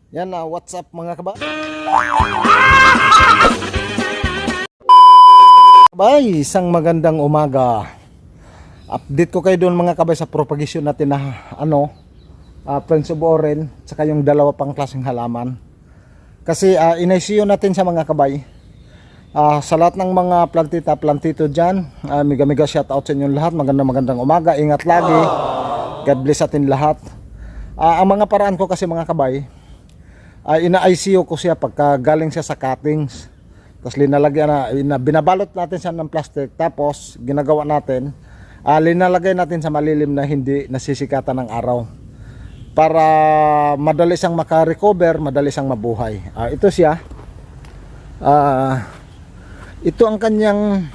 Yan na, what's up mga kabay? Kabay, isang magandang umaga. Update ko kayo doon mga kabay sa propagation natin na Prince of Orange, saka yung dalawa pang klaseng halaman. Kasi inaisiyo natin sa mga kabay. Sa lahat ng mga plantito dyan, mega shout out sa inyong lahat. Magandang umaga, ingat lagi. God bless atin lahat. Ang mga paraan ko kasi mga kabay, ina-ICU ko siya pagka galing siya sa cuttings. Tapos linalagyan binabalot natin siya ng plastic. Tapos ginagawa natin, linalagay natin sa malilim na hindi nasisikatan ng araw. Para madali siyang makarecover, madali siyang mabuhay. Ito siya. Ito ang kanyang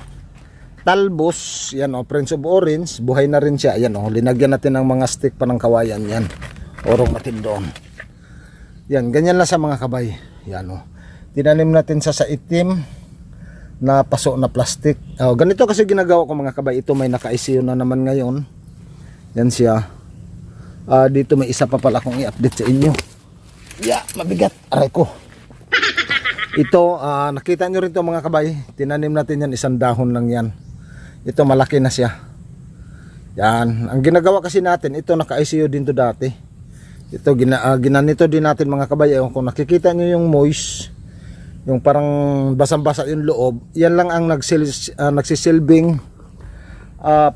talbos. Yan Prince of Orange. Buhay na rin siya. Yan linagyan natin ng mga stick pa ng kawayan. Yan. Orong matindong. Yan, ganyan lang sa mga kabay. Yan tinanim natin sa itim na paso na plastic. Ganito kasi ginagawa ko mga kabay. Ito may naka-ICU na naman ngayon. Yan siya. Dito may isa pa pala akong i-update sa inyo. Mabigat. Aray ko. Ito, nakita nyo rin ito mga kabay. Tinanim natin yan, isang dahon lang yan. Ito malaki na siya. Yan. Ang ginagawa kasi natin, ito naka-ICU din to dati. Ito ginanito din natin mga kabay. Kung nakikita nyo yung moist, yung parang basang-basa yung loob, yan lang ang nagsisilbing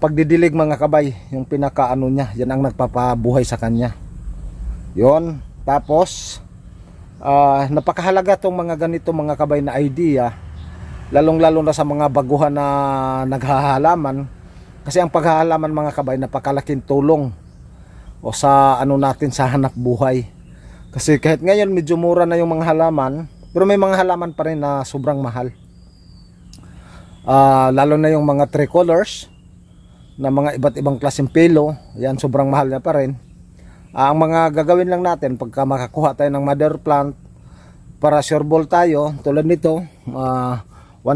pagdidilig mga kabay. Yung pinakaano niya, yan ang nagpapabuhay sa kanya. Yon. Tapos napakahalaga tong mga ganito mga kabay na idea, lalong-lalo na sa mga baguhan na naghahalaman. Kasi ang paghahalaman mga kabay, napakalaking tulong o sa natin sa hanap buhay. Kasi kahit ngayon medyo mura na yung mga halaman, pero may mga halaman pa rin na sobrang mahal. Lalo na yung mga tricolors na mga iba't ibang klaseng pelo, yan sobrang mahal na pa rin. Ang mga gagawin lang natin pagka makakuha tayo ng mother plant para sureball tayo, tulad nito, 100%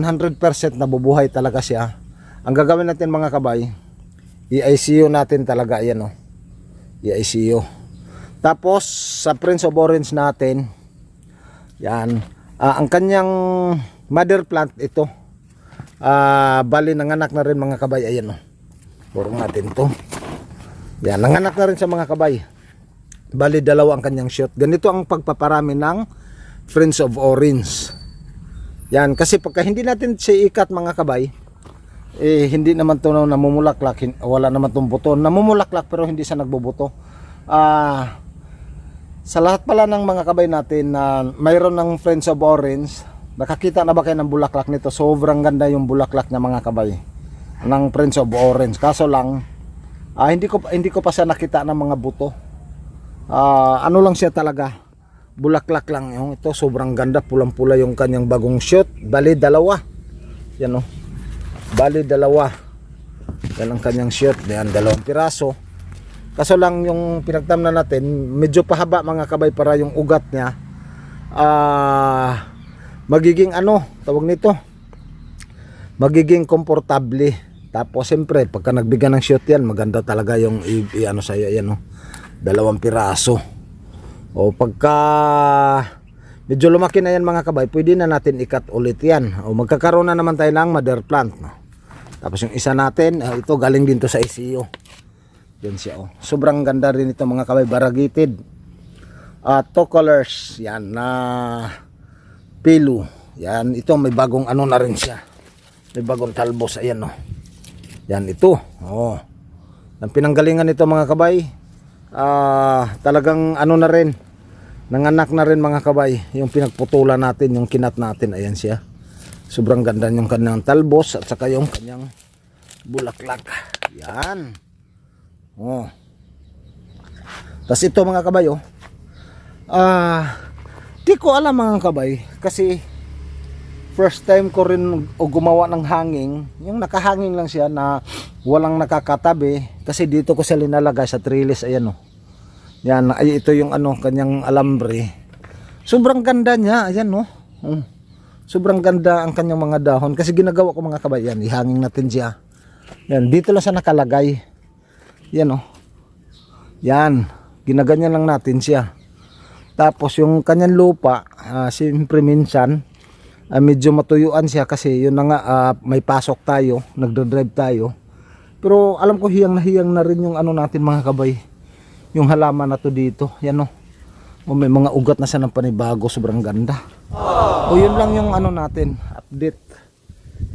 nabubuhay talaga siya. Ang gagawin natin mga kabay, i-ICU natin talaga yan i-ICU. Tapos sa Prince of Orange natin, yan, ang kanyang mother plant ito, bali nanganak na rin mga kabay. Ayan Burong natin to. Yan, nanganak na rin sa mga kabay. Bali dalawa ang kanyang shoot. Ganito ang pagpaparami ng Prince of Orange. Yan, kasi pagka hindi natin siya ikat mga kabay, hindi naman to namumulaklak, wala naman tong buto. Namumulaklak pero hindi siya nagbubuto. Sa lahat pala ng mga kabay natin na mayroon ng Prince of Orange, nakakita na ba kayo ng bulaklak nito? Sobrang ganda yung bulaklak niya mga kabay ng Prince of Orange. Kaso lang hindi ko pa siya nakita ng mga buto. Ano lang siya talaga, bulaklak lang yung ito. Sobrang ganda, pulang-pula yung kanyang bagong shoot. Bali dalawa. Yan bali dalawa. Yan ang kanyang shoot. Yan, dalawang piraso. Kaso lang yung pinagtamnan natin, medyo pahaba mga kabay para yung ugat niya magiging tawag nito, magiging komportable. Tapos siyempre pagka nagbigyan ng shoot yan, maganda talaga yung sa'yo yan dalawang piraso. O pagka medyo lumaki na yan mga kabay, pwede na natin ikat ulit yan. O magkakaroon na naman tayo ng mother plant. Tapos yung isa natin, ito galing din to sa ICU. Yan siya sobrang ganda rin ito mga kabay, variegated. Two colors yan na pelo. Yan, ito may bagong na rin siya. May bagong talbos. Ayan yan ito. Ang pinanggalingan nito mga kabay, talagang na rin, nanganak na rin mga kabay. Yung pinagputulan natin, yung kinat natin, ayan siya. Sobrang ganda yung kanyang talbos at saka yung kanyang bulaklak. Yan. Tapos ito mga kabay di ko alam mga kabay, kasi first time ko rin gumawa ng hanging. Yung nakahanging lang siya na walang nakakatabi, kasi dito ko siya linalagay sa trellis. Ayan yan, ito yung kanyang alambre. Sobrang ganda niya. Ayan sobrang ganda ang kanyang mga dahon. Kasi ginagawa ko mga kabay, yan, ihanging natin siya. Yan, dito lang siya nakalagay. Yan yan, ginaganyan lang natin siya. Tapos yung kanyang lupa, siyempre minsan medyo matuyuan siya kasi yun na nga, may pasok tayo, nagdadrive tayo. Pero alam ko hiyang na rin yung ano natin mga kabay, yung halaman na to dito. Yan o, may mga ugat na siya ng panibago, sobrang ganda. O yun lang yung ano natin, update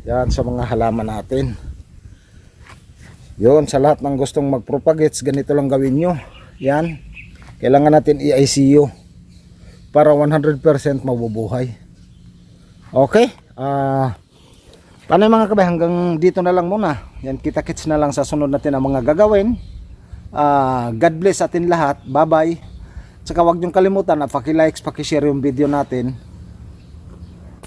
yan sa mga halaman natin. Yun, sa lahat ng gustong magpropagates, ganito lang gawin nyo. Yan, kailangan natin i-ICU para 100% mabubuhay. Okay, paano mga kabay, hanggang dito na lang muna. Yan, kita-kits na lang sa sunod natin ang mga gagawin. God bless atin lahat, bye bye. Tsaka huwag niyong kalimutan na paki-likes, paki-share yung video natin